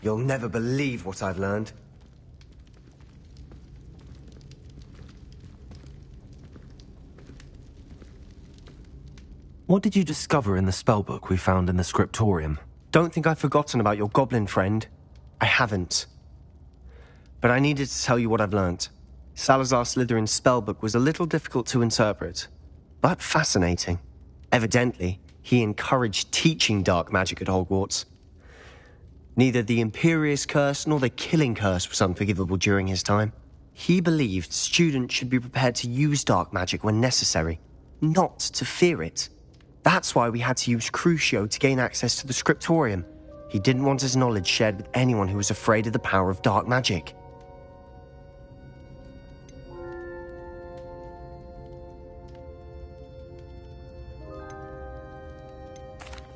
You'll never believe what I've learned. What did you discover in the spellbook we found in the scriptorium? Don't think I've forgotten about your goblin friend. I haven't. But I needed to tell you what I've learnt. Salazar Slytherin's spellbook was a little difficult to interpret, but fascinating. Evidently, he encouraged teaching dark magic at Hogwarts. Neither the Imperious Curse nor the Killing Curse was unforgivable during his time. He believed students should be prepared to use dark magic when necessary, not to fear it. That's why we had to use Crucio to gain access to the scriptorium. He didn't want his knowledge shared with anyone who was afraid of the power of dark magic.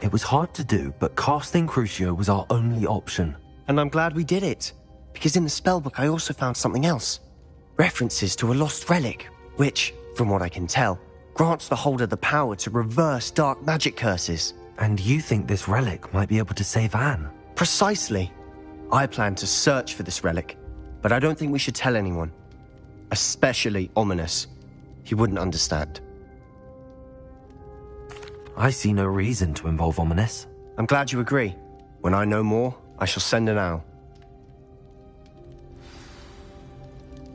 It was hard to do, but casting Crucio was our only option. And I'm glad we did it, because in the spellbook I also found something else. References to a lost relic, which, from what I can tell, grants the holder the power to reverse dark magic curses. And you think this relic might be able to save Anne? Precisely. I plan to search for this relic, but I don't think we should tell anyone. Especially Ominous. He wouldn't understand. I see no reason to involve Ominous. I'm glad you agree. When I know more, I shall send an owl.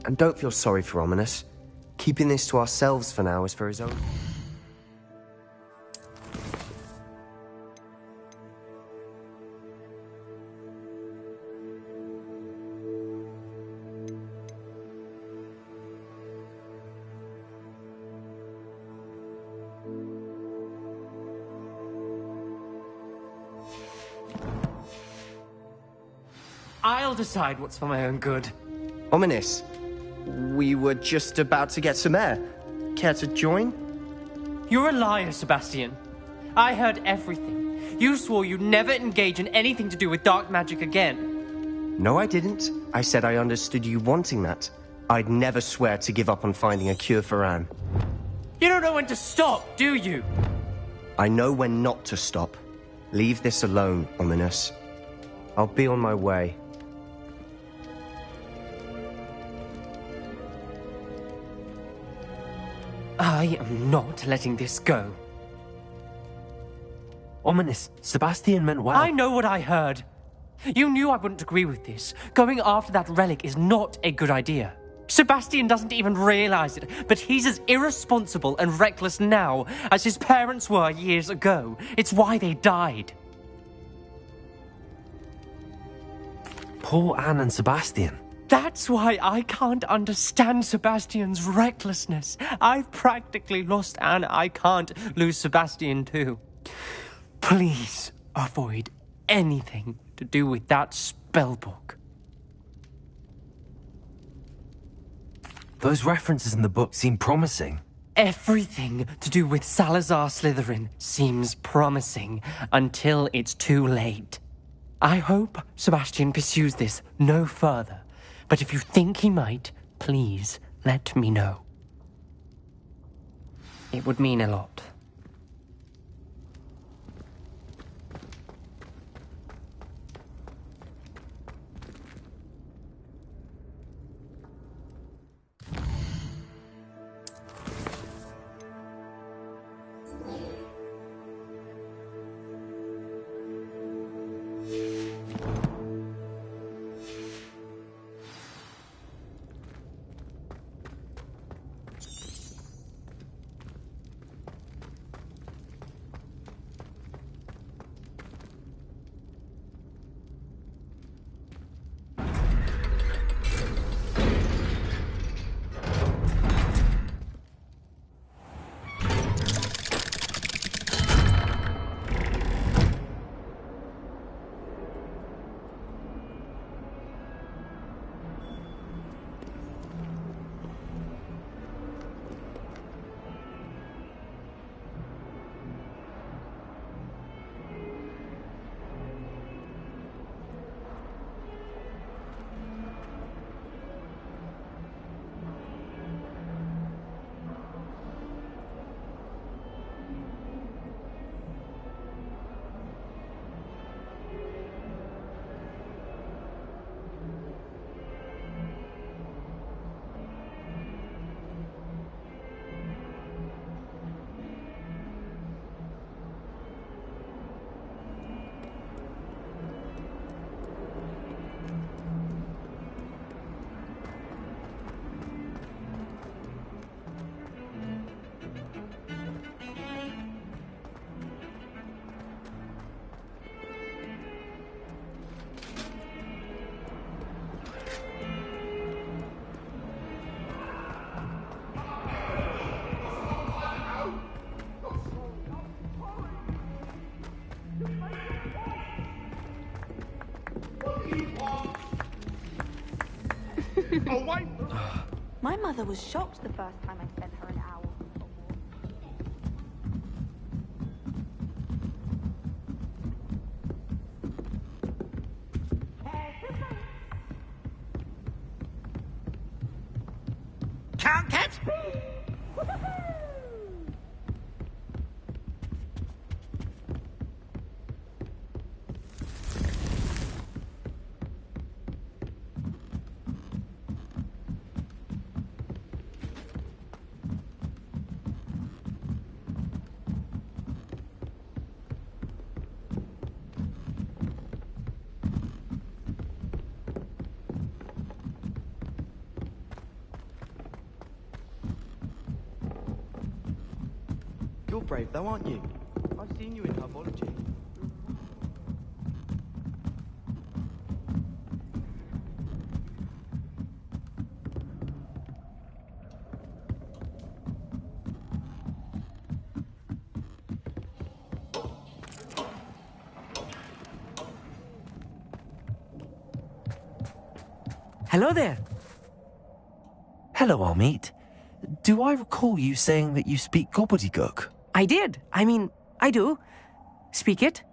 And don't feel sorry for Ominous. Keeping this to ourselves for now is for his own... I'll decide what's for my own good. Ominous, we were just about to get some air. Care to join? You're a liar, Sebastian. I heard everything. You swore you'd never engage in anything to do with dark magic again. No, I didn't. I said I understood you wanting that. I'd never swear to give up on finding a cure for Anne. You don't know when to stop, do you? I know when not to stop. Leave this alone, Ominous. I'll be on my way. I am not letting this go. Ominous, Sebastian meant well. I know what I heard. You knew I wouldn't agree with this. Going after that relic is not a good idea. Sebastian doesn't even realize it, but he's as irresponsible and reckless now as his parents were years ago. It's why they died. Poor Anne and Sebastian. That's why I can't understand Sebastian's recklessness. I've practically lost Anne. I can't lose Sebastian too. Please avoid anything to do with that spellbook. Those references in the book seem promising. Everything to do with Salazar Slytherin seems promising until it's too late. I hope Sebastian pursues this no further. But if you think he might, please let me know. It would mean a lot. Away! My mother was shocked the first time I sent her an owl. Can't catch me! You're brave though, aren't you? I've seen you in herbology. Hello there. Hello, Amit. Do I recall you saying that you speak Gobbledygook? I did. I do. Speak it.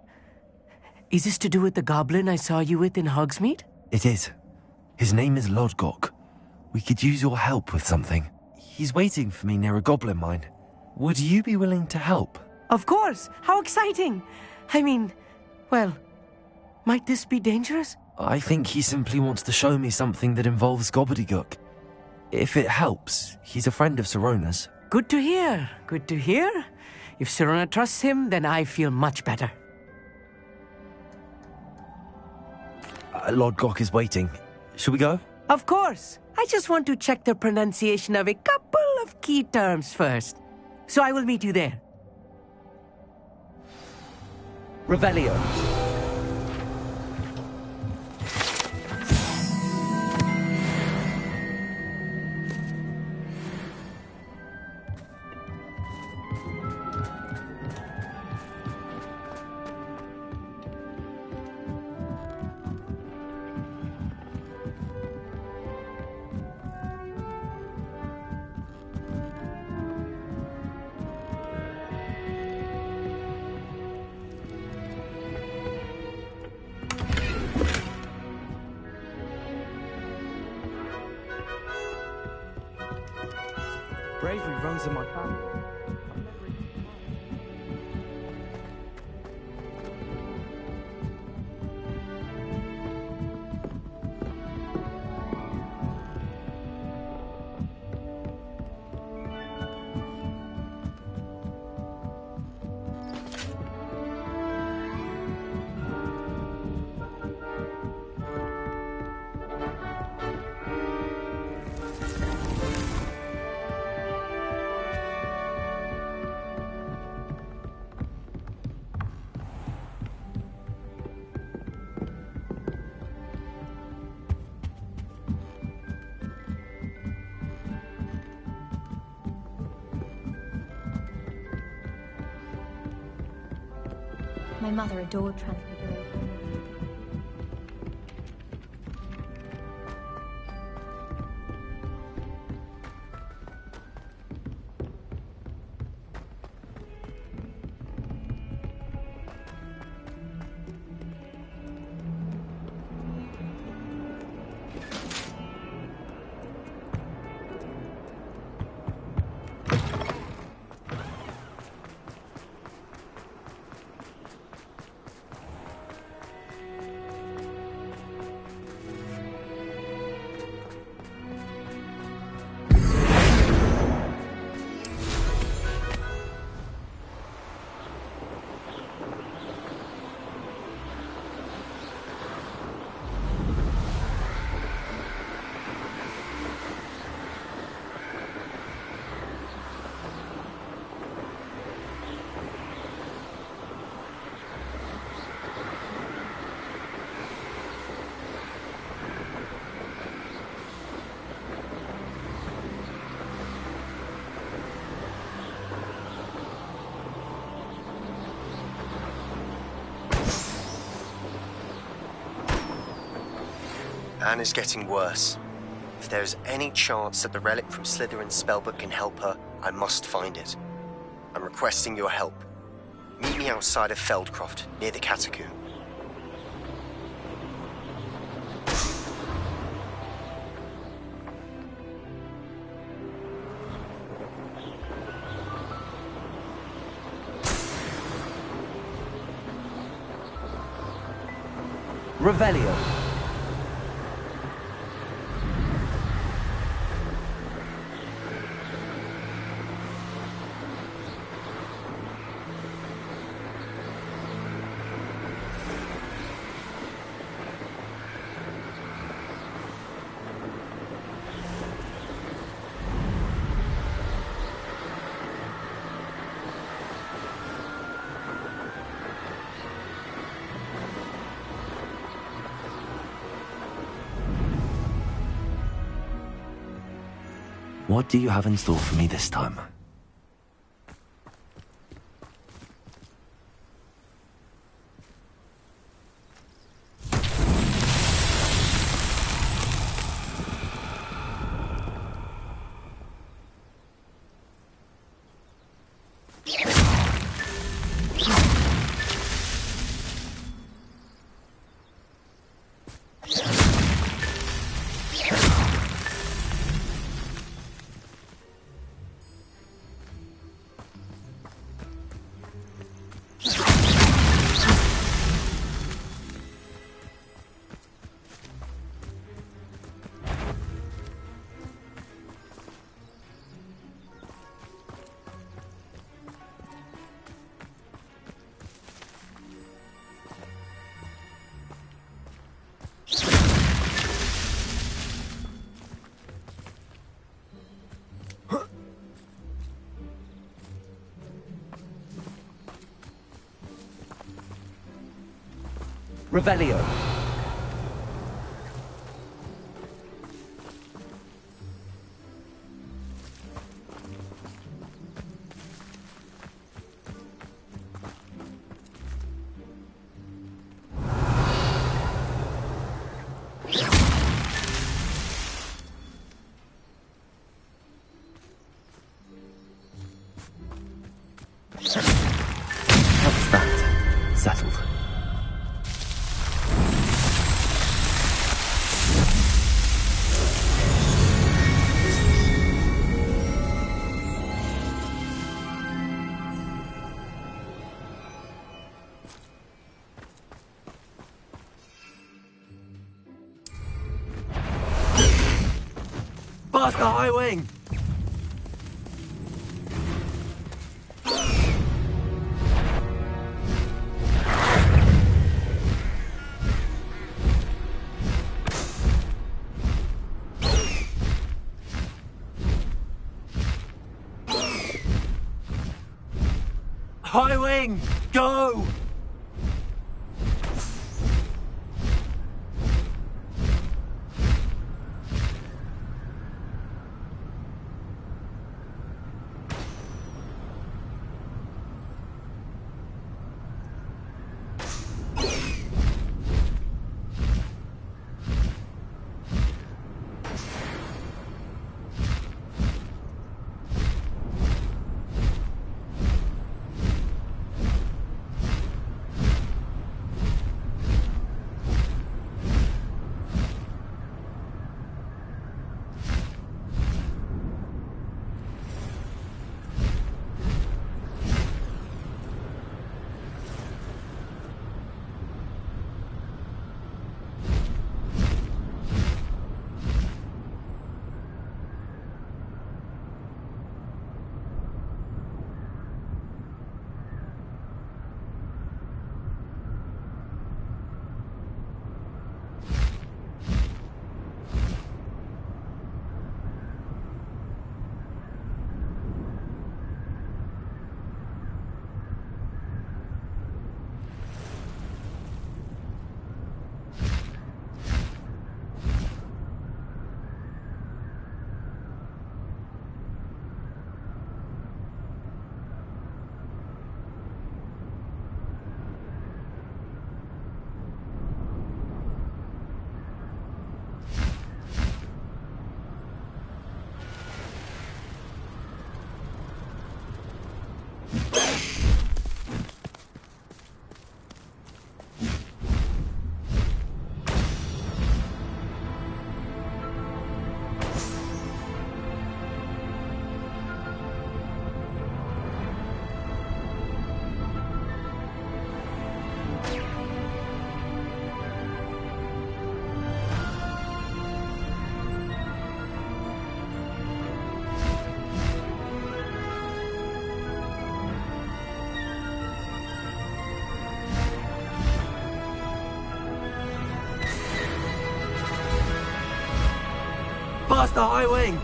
Is this to do with the goblin I saw you with in Hogsmeade? It is. His name is Lodgok. We could use your help with something. He's waiting for me near a goblin mine. Would you be willing to help? Of course. How exciting. Well, might this be dangerous? I think he simply wants to show me something that involves Gobbledygook. If it helps, he's a friend of Sirona's. Good to hear. Good to hear. If Sirona trusts him, then I feel much better. Lodgok is waiting. Shall we go? Of course. I just want to check the pronunciation of a couple of key terms first. So I will meet you there. Revelio. Bravery runs in my family. My mother adored Transfiguration. Anna's getting worse. If there is any chance that the relic from Slytherin's spellbook can help her, I must find it. I'm requesting your help. Meet me outside of Feldcroft, near the Catacomb. Revelio. What do you have in store for me this time? Revelio. How's that? Settled. Past the high wing! High wing! Go! the highway!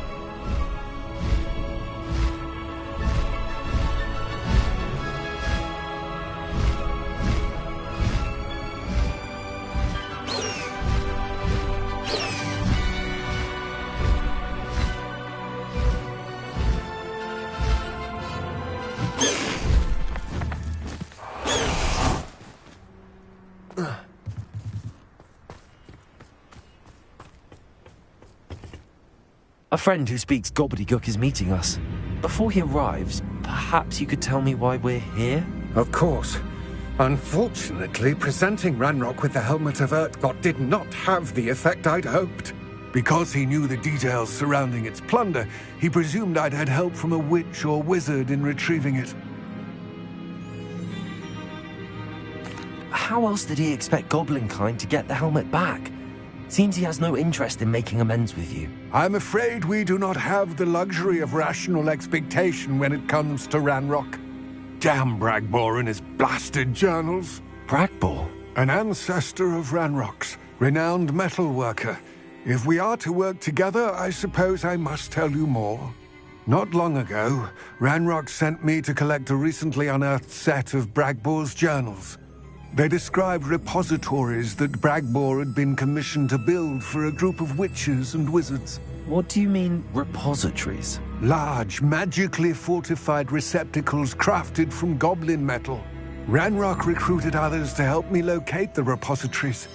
A friend who speaks Gobbledygook is meeting us. Before he arrives, perhaps you could tell me why we're here? Of course. Unfortunately, presenting Ranrock with the Helmet of Urtkot did not have the effect I'd hoped. Because he knew the details surrounding its plunder, he presumed I'd had help from a witch or wizard in retrieving it. How else did he expect Goblinkind to get the helmet back? Seems he has no interest in making amends with you. I'm afraid we do not have the luxury of rational expectation when it comes to Ranrock. Damn Bragbor and his blasted journals. Bragbor? An ancestor of Ranrock's, renowned metal worker. If we are to work together, I suppose I must tell you more. Not long ago, Ranrock sent me to collect a recently unearthed set of Bragbor's journals. They described repositories that Bragbor had been commissioned to build for a group of witches and wizards. What do you mean, repositories? Large, magically fortified receptacles crafted from goblin metal. Ranrock recruited others to help me locate the repositories.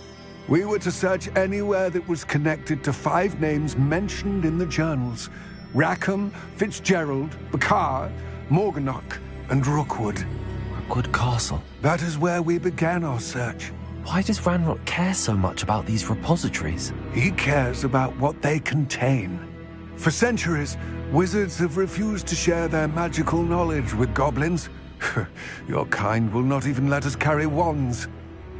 We were to search anywhere that was connected to 5 names mentioned in the journals: Rackham, Fitzgerald, Bakar, Morganach, and Rookwood. Rookwood Castle. That is where we began our search. Why does Ranrock care so much about these repositories? He cares about what they contain. For centuries, wizards have refused to share their magical knowledge with goblins. Your kind will not even let us carry wands.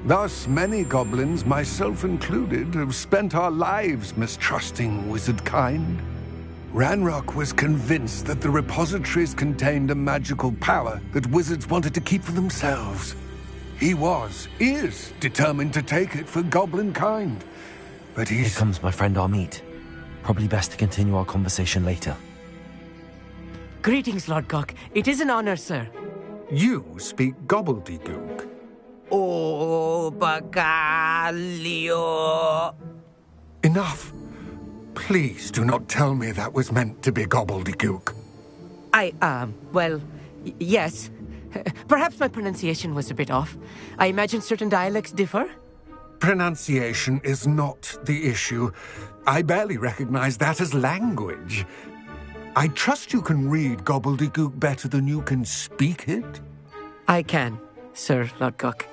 Thus, many goblins, myself included, have spent our lives mistrusting wizard kind. Ranrock was convinced that the repositories contained a magical power that wizards wanted to keep for themselves. He is determined to take it for goblin kind. But Here comes my friend Amit. Probably best to continue our conversation later. Greetings, Lord Cock. It is an honor, sir. You speak gobbledygook. Oh, Bagalio. Enough. Please do not tell me that was meant to be gobbledygook. Yes. Perhaps my pronunciation was a bit off. I imagine certain dialects differ? Pronunciation is not the issue. I barely recognize that as language. I trust you can read gobbledygook better than you can speak it? I can, Sir Lodgok.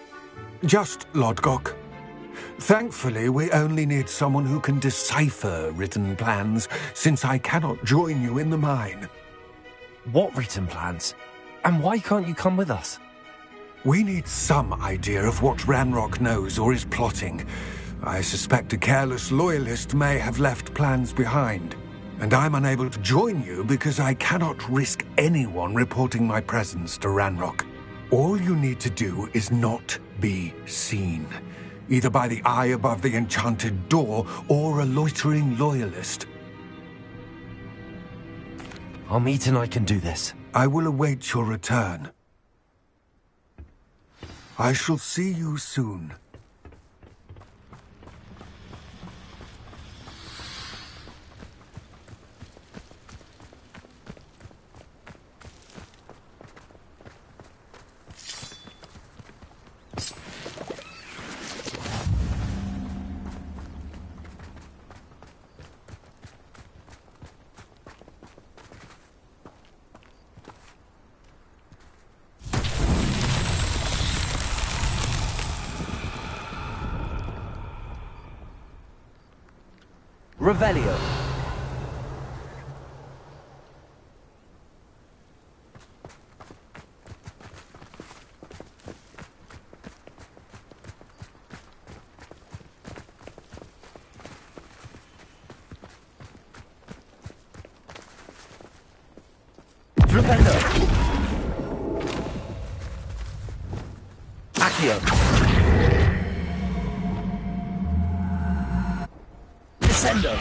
Just Lodgok. Thankfully, we only need someone who can decipher written plans, since I cannot join you in the mine. What written plans? And why can't you come with us? We need some idea of what Ranrock knows or is plotting. I suspect a careless loyalist may have left plans behind. And I'm unable to join you because I cannot risk anyone reporting my presence to Ranrock. All you need to do is not be seen, either by the eye above the enchanted door or a loitering loyalist. Amit and I can do this. I will await your return. I shall see you soon. Revelio. Revelio. Accio. Descendo.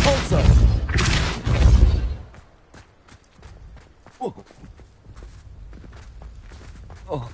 Also. Oh. Oh.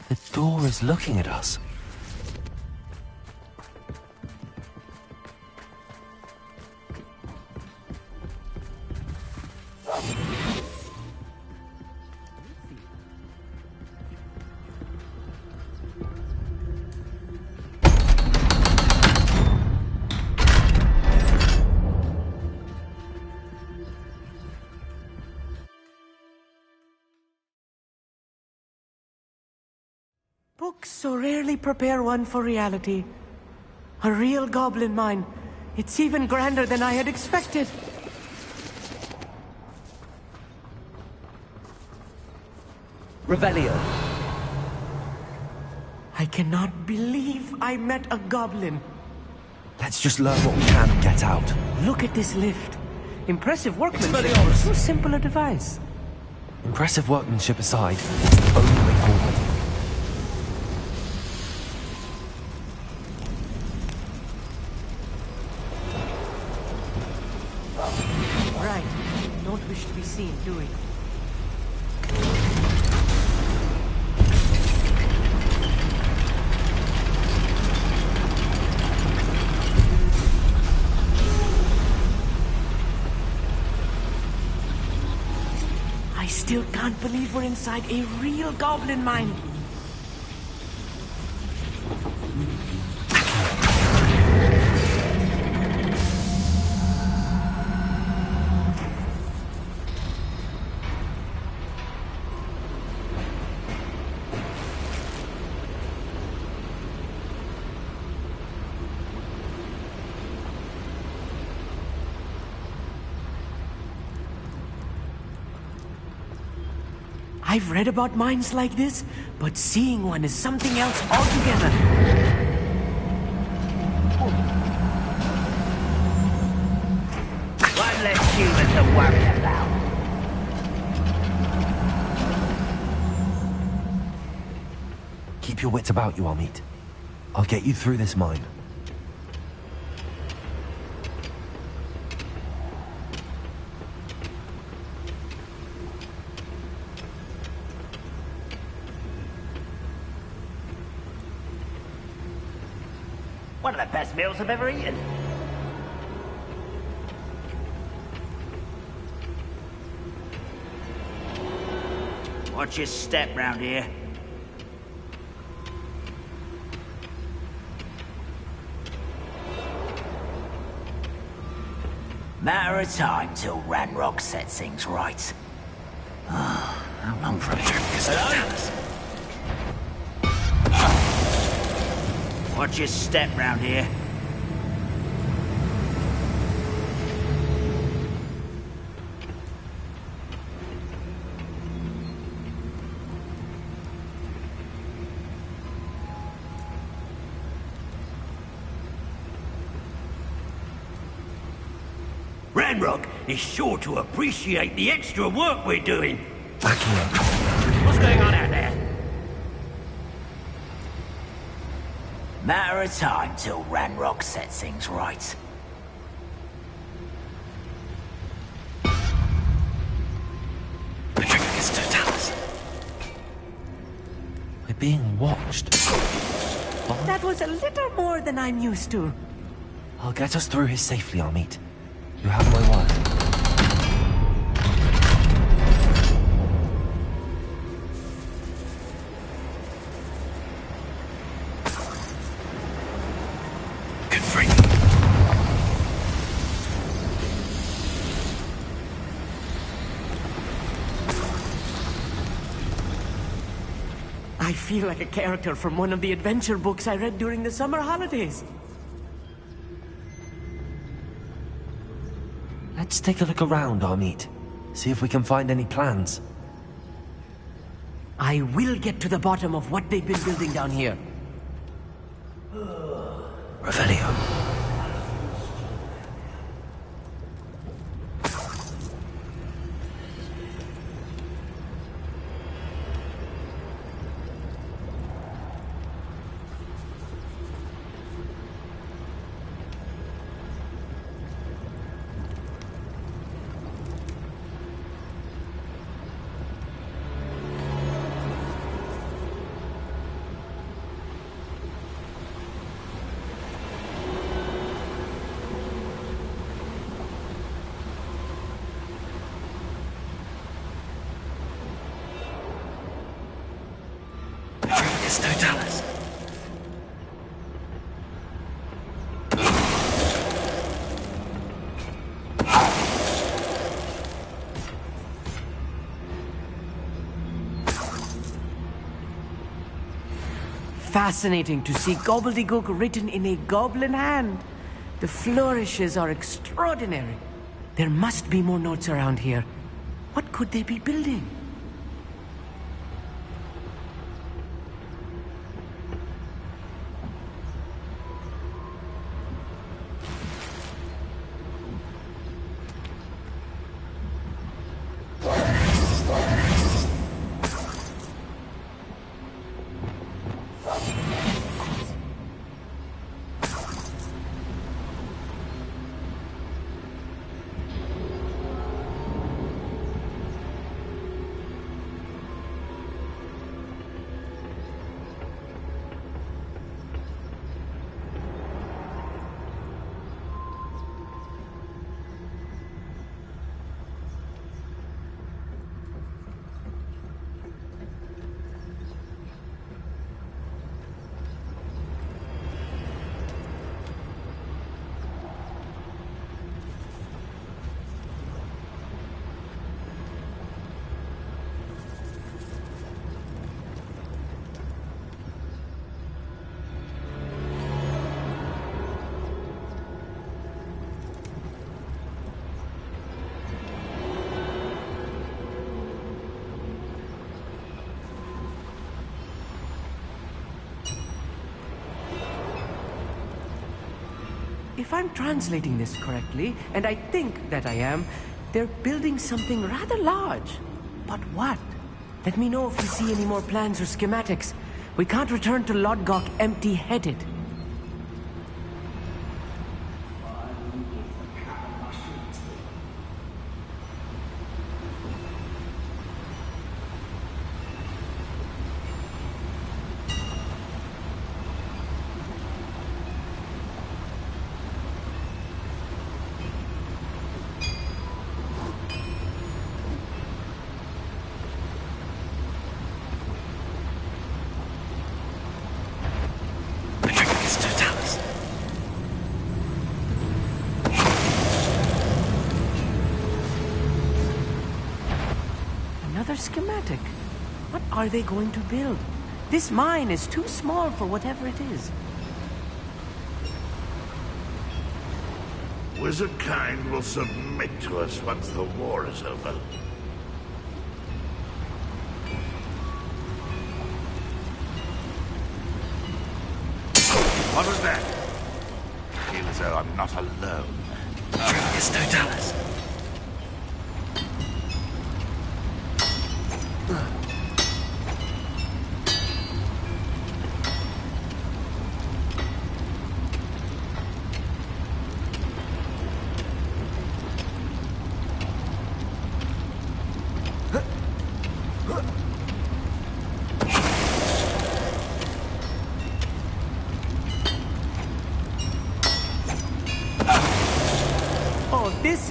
The door is looking at us. Books so rarely prepare one for reality. A real goblin mine. It's even grander than I had expected. Revelio. I cannot believe I met a goblin. Let's just learn what we can and get out. Look at this lift. Impressive workmanship for so simple a device. Impressive workmanship aside, it's the only way forward. Right. Don't wish to be seen, do we? I still can't believe we're inside a real goblin mine. I've read about mines like this, but seeing one is something else altogether. One less human to worry about. Keep your wits about you, Amit. I'll get you through this mine. One of the best meals I've ever eaten. Watch your step round here. Matter of time till Ranrock sets things right. Oh, how long for a Hello? Watch your step round here. Ranrock is sure to appreciate the extra work we're doing. Backing up. What's going on out there? Matter of time till Ranrock sets things right. We're being watched. What? That was a little more than I'm used to. I'll get us through here safely, Amit. You have my word. Good freak. I feel like a character from one of the adventure books I read during the summer holidays. Let's take a look around, Amit. See if we can find any plans. I will get to the bottom of what they've been building down here. Revelio. Totalis. Fascinating to see Cobbledcook written in a goblin hand. The flourishes are extraordinary. There must be more notes around here. What could they be building? If I'm translating this correctly, and I think that I am, they're building something rather large. But what? Let me know if you see any more plans or schematics. We can't return to Lodgok empty-headed. Another schematic. What are they going to build? This mine is too small for whatever it is. Wizard kind will submit to us once the war is over. What was that? I feel as though I'm not alone. Yes, Totalis.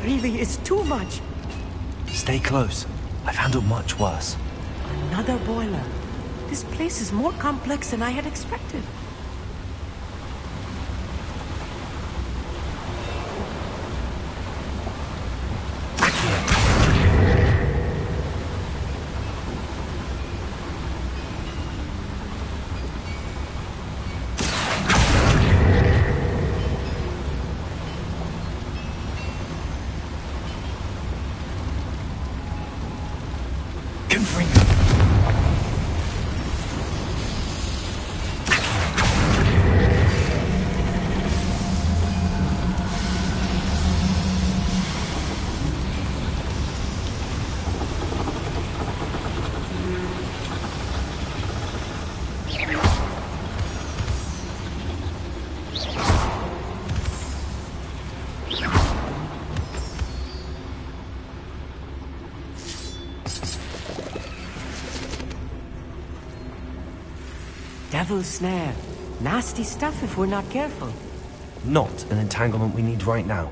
really is too much. Stay close. I've handled much worse. Another boiler. This place is more complex than I had expected. Devil's snare. Nasty stuff if we're not careful. Not an entanglement we need right now.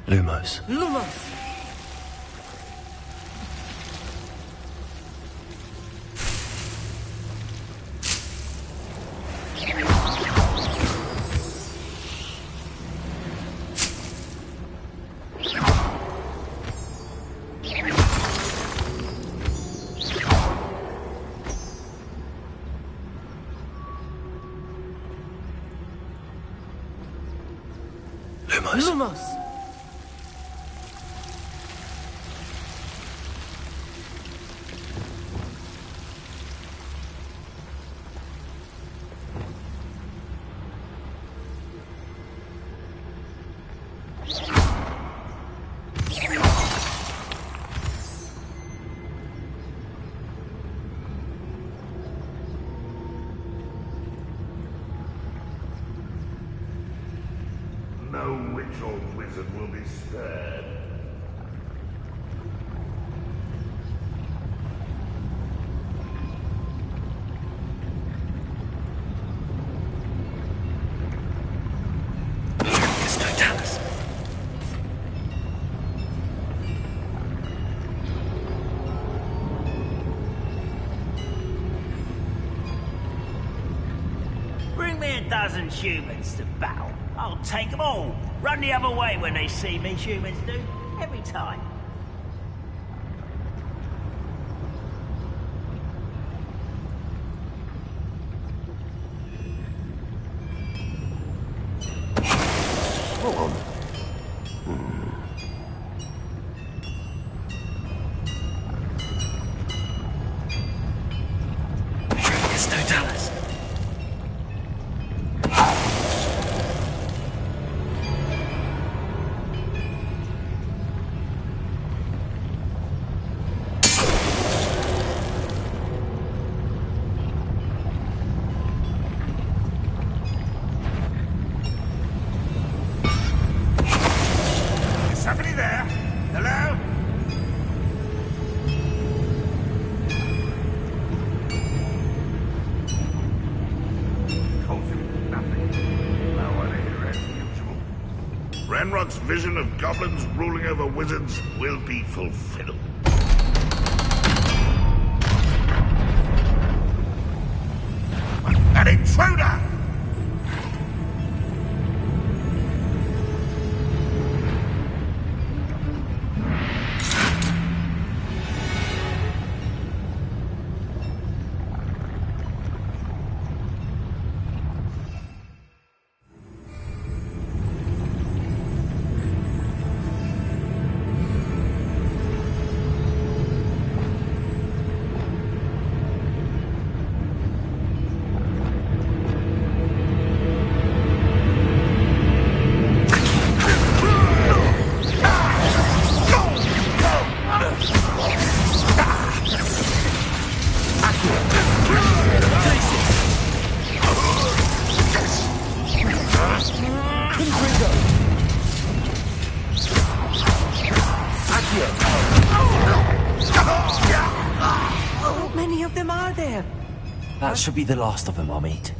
Lumos. Lumos! Lumos! No witch or wizard will be spared. Bring me a dozen humans to battle. I'll take them all. Run the other way when they see me, humans do. Every time. Ranrock's vision of goblins ruling over wizards will be fulfilled. An intruder! should be the last of them, Amit.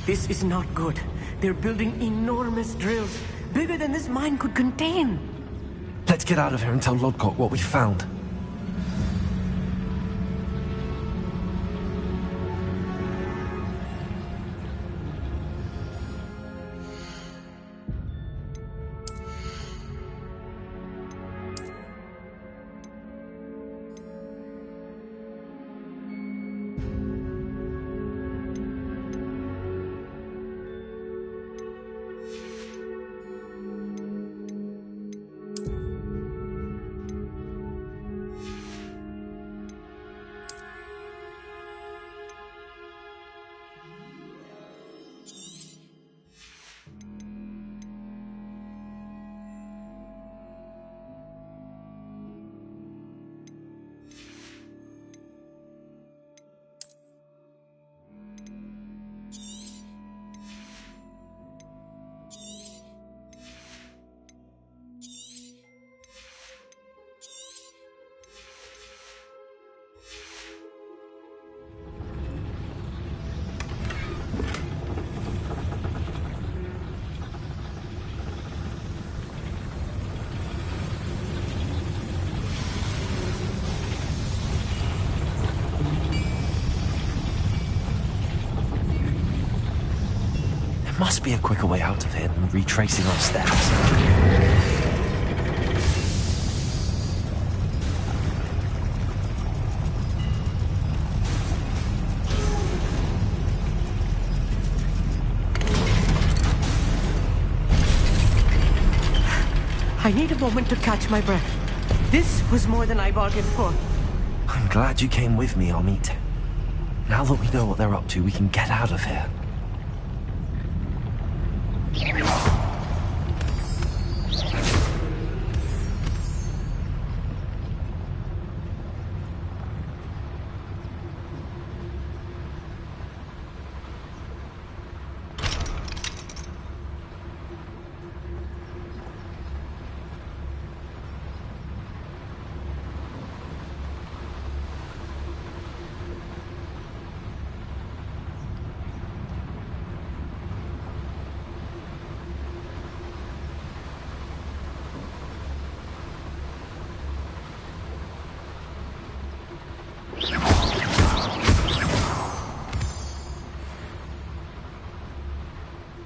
This is not good. They're building enormous drills, bigger than this mine could contain. Let's get out of here and tell Lodgok what we found. Must be a quicker way out of here than retracing our steps. I need a moment to catch my breath. This was more than I bargained for. I'm glad you came with me, Amit. Now that we know what they're up to, we can get out of here.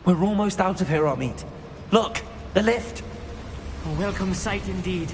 We're almost out of here, Amit. Look, the lift. A welcome sight indeed.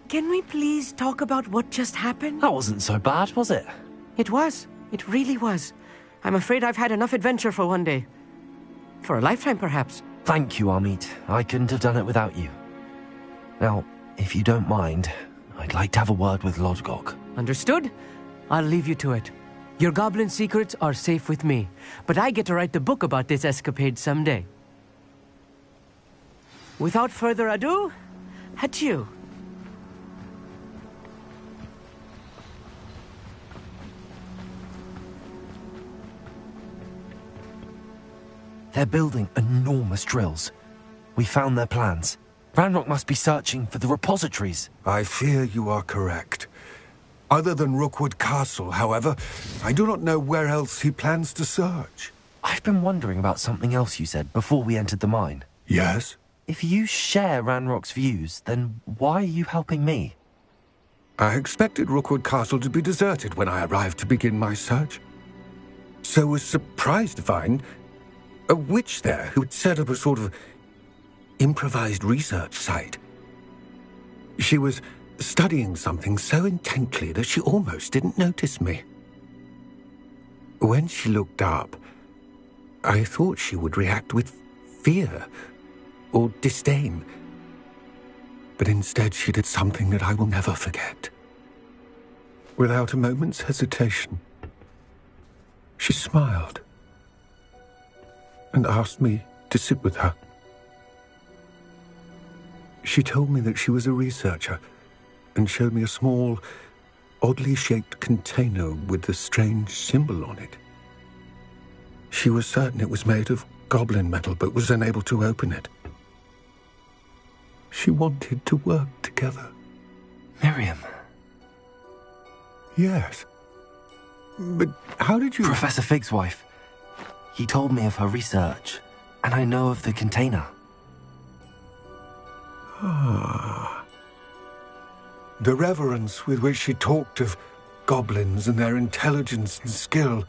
Can we please talk about what just happened? That wasn't so bad, was it? It was. It really was. I'm afraid I've had enough adventure for one day. For a lifetime, perhaps. Thank you, Amit. I couldn't have done it without you. Now, if you don't mind, I'd like to have a word with Lodgok. Understood? I'll leave you to it. Your goblin secrets are safe with me, but I get to write the book about this escapade someday. Without further ado, adieu. They're building enormous drills. We found their plans. Ranrock must be searching for the repositories. I fear you are correct. Other than Rookwood Castle, however, I do not know where else he plans to search. I've been wondering about something else you said before we entered the mine. Yes? If you share Ranrock's views, then why are you helping me? I expected Rookwood Castle to be deserted when I arrived to begin my search. So was surprised to find a witch there who had set up a sort of improvised research site. She was studying something so intently that she almost didn't notice me. When she looked up, I thought she would react with fear or disdain. But instead she did something that I will never forget. Without a moment's hesitation, she smiled and asked me to sit with her. She told me that she was a researcher and showed me a small, oddly shaped container with a strange symbol on it. She was certain it was made of goblin metal, but was unable to open it. She wanted to work together. Miriam. Yes. But how did you... Professor Fig's wife. He told me of her research, and I know of the container. Ah. The reverence with which she talked of goblins and their intelligence and skill,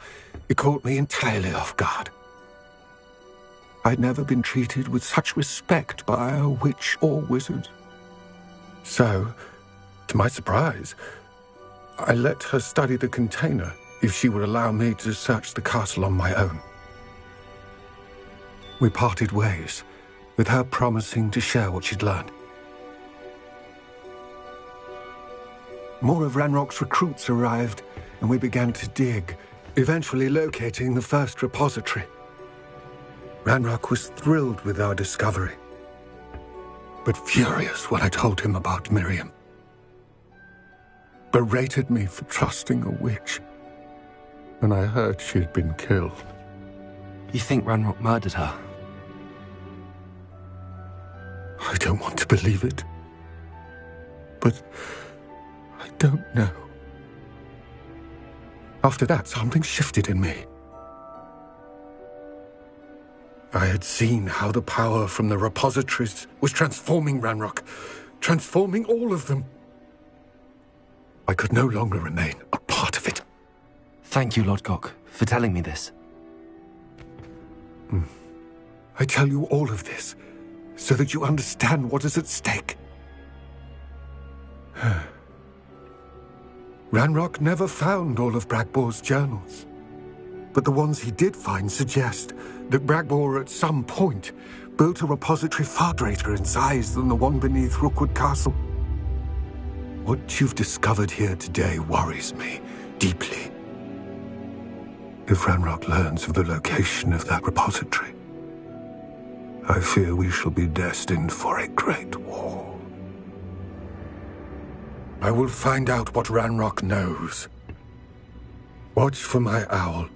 it caught me entirely off guard. I'd never been treated with such respect by a witch or wizard. So, to my surprise, I let her study the container if she would allow me to search the castle on my own. We parted ways, with her promising to share what she'd learned. More of Ranrock's recruits arrived, and we began to dig, eventually locating the first repository. Ranrock was thrilled with our discovery, but furious when I told him about Miriam. Berated me for trusting a witch when I heard she had been killed. You think Ranrock murdered her? I don't want to believe it, but I don't know. After that, something shifted in me. I had seen how the power from the repositories was transforming Ranrock, transforming all of them. I could no longer remain a part of it. Thank you, Lodgok, for telling me this. I tell you all of this so that you understand what is at stake. Ranrock never found all of Bragbor's journals, but the ones he did find suggest that Bragbor at some point built a repository far greater in size than the one beneath Rookwood Castle. What you've discovered here today worries me deeply. If Ranrock learns of the location of that repository, I fear we shall be destined for a great war. I will find out what Ranrock knows. Watch for my owl